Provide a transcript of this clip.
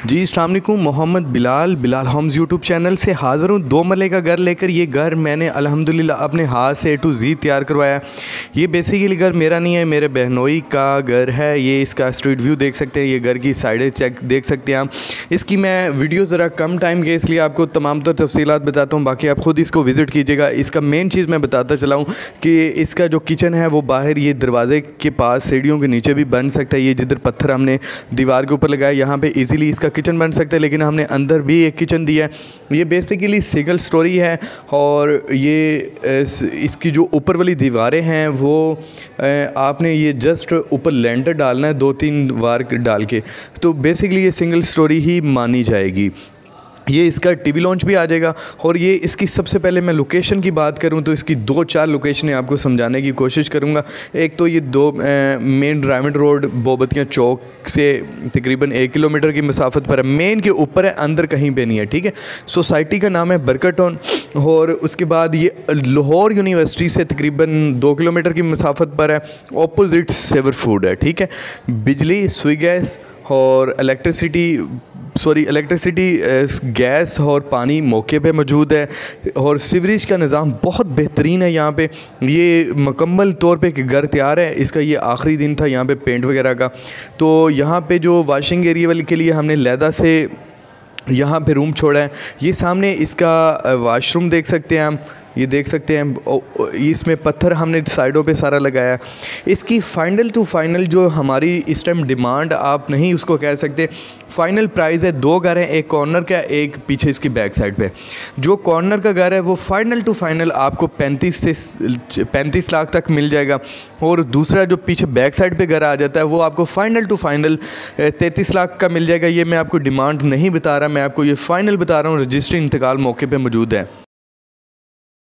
जी अस्सलाम वालेकुम। Mohammad Bilal Homes YouTube channel से हाज़िर हूँ। 2 मरले का घर लेकर। ये घर मैंने अल्हम्दुलिल्लाह अपने हाथ से A to Z तैयार करवाया। ये बेसिकली घर मेरा नहीं है, मेरे बहनोई का घर है। ये इसका स्ट्रीट व्यू देख सकते हैं, ये घर की साइडें चेक देख सकते हैं आप। इसकी मैं वीडियो ज़रा कम टाइम के इसलिए आपको तमाम तर तफसीलात बताता हूँ, बाकी आप ख़ुद इसको विज़िट कीजिएगा। इसका मेन चीज़ मैं बताता चला हूँ कि इसका जो किचन है वो बाहर ये दरवाज़े के पास सीढ़ियों के नीचे भी बन सकता है। ये जिधर पत्थर हमने दीवार के ऊपर लगाया यहाँ पे इजीली इसका किचन बन सकता है, लेकिन हमने अंदर भी एक किचन दिया है। ये बेसिकली सिंगल स्टोरी है और ये इसकी जो ऊपर वाली दीवारें हैं वो आपने ये जस्ट ऊपर लेंटर डालना है 2-3 वार डाल के, तो बेसिकली ये सिंगल स्टोरी ही मानी जाएगी। ये इसका टीवी लॉन्च भी आ जाएगा। और ये इसकी सबसे पहले मैं लोकेशन की बात करूं तो इसकी 2-4 लोकेशनें आपको समझाने की कोशिश करूंगा। एक तो ये मेन ड्राइविंग रोड बोबतियाँ चौक से तकरीबन 1 किलोमीटर की मसाफत पर है। मेन के ऊपर है, अंदर कहीं पे नहीं है, ठीक है। सोसाइटी का नाम है बरकत टाउन। और उसके बाद ये लाहौर यूनिवर्सिटी से तकरीबन 2 किलोमीटर की मसाफत पर है। ऑपोजिट सेवर फूड है, ठीक है। बिजली, सुई गैस और इलेक्ट्रिसिटी गैस और पानी मौके पे मौजूद है। और सीवरेज का निज़ाम बहुत बेहतरीन है यहाँ पे। ये मुकम्मल तौर पे घर तैयार है। इसका ये आखिरी दिन था यहाँ पे पेंट वगैरह का। तो यहाँ पे जो वॉशिंग एरिया वाले के लिए हमने लैदा से यहाँ पे रूम छोड़ा है। ये सामने इसका वाशरूम देख सकते हैं हम, ये देख सकते हैं। इसमें पत्थर हमने साइडों पे सारा लगाया। इसकी फ़ाइनल टू फाइनल जो हमारी इस टाइम डिमांड आप नहीं उसको कह सकते, फ़ाइनल प्राइस है 2 घर हैं, एक कॉर्नर का एक पीछे इसकी बैक साइड पे। जो कॉर्नर का घर है वो फ़ाइनल टू फाइनल आपको 35 लाख तक मिल जाएगा। और दूसरा जो पीछे बैक साइड पे घर आ जाता है वो आपको फ़ाइनल टू फाइनल 33 लाख का मिल जाएगा। ये मैं आपको डिमांड नहीं बता रहा, मैं आपको ये फ़ाइनल बता रहा हूँ। रजिस्ट्री इंतकाल मौके पर मौजूद है।